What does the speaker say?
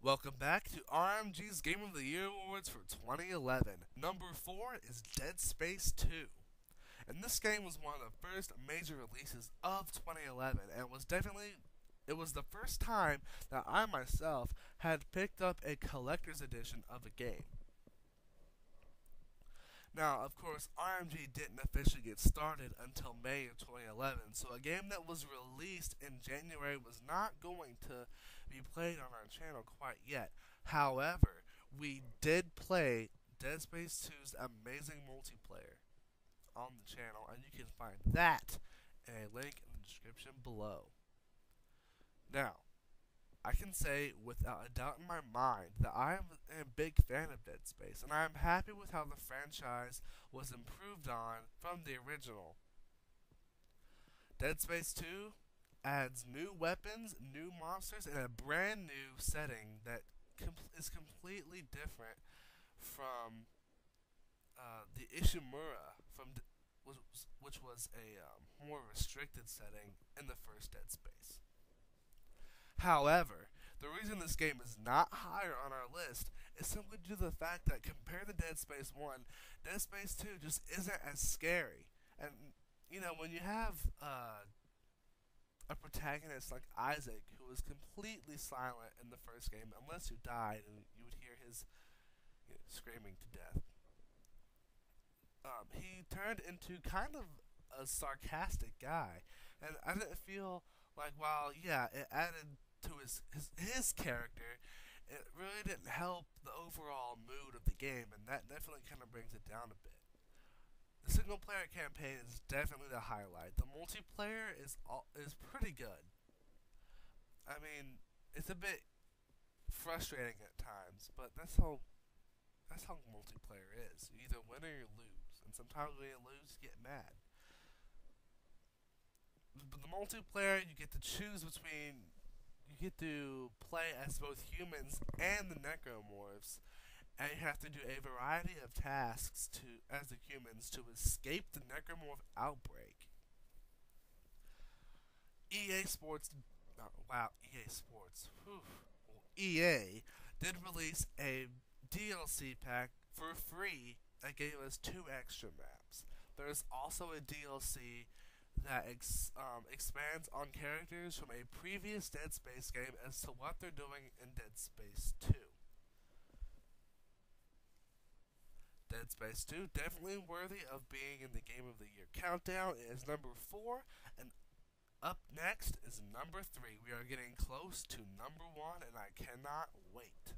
Welcome back to RMG's Game of the Year Awards for 2011. Number 4 is Dead Space 2. And this game was one of the first major releases of 2011 and it was the first time that I myself had picked up a collector's edition of a game. Now, of course, RMG didn't officially get started until May of 2011, so a game that was released in January was not going to be played on our channel quite yet. However, we did play Dead Space 2's amazing multiplayer on the channel, and you can find that in a link in the description below. Now, I can say without a doubt in my mind that I am a big fan of Dead Space, and I am happy with how the franchise was improved on from the original. Dead Space 2 adds new weapons, new monsters, and a brand new setting that is completely different from the Ishimura, which was a more restricted setting in the first Dead Space. However, the reason this game is not higher on our list is simply due to the fact that compared to Dead Space 1, Dead Space 2 just isn't as scary. And, when you have a protagonist like Isaac, who was completely silent in the first game, unless you died and you would hear his screaming to death, he turned into kind of a sarcastic guy. And I didn't feel like, while, yeah, it added to his character, it really didn't help the overall mood of the game, and that definitely kind of brings it down a bit. The single player campaign is definitely the highlight. The multiplayer is pretty good. I mean, it's a bit frustrating at times, but that's how multiplayer is. You either win or you lose, and sometimes when you lose, you get mad. But the multiplayer, you get to choose between. You get to play as both humans and the necromorphs, and you have to do a variety of tasks as the humans to escape the necromorph outbreak. EA Sports, EA Sports, EA did release a DLC pack for free that gave us 2 extra maps. There's also a DLC that expands on characters from a previous Dead Space game as to what they're doing in Dead Space 2. Dead Space 2, definitely worthy of being in the Game of the Year countdown. It is number 4, and up next is number 3. We are getting close to number 1, and I cannot wait.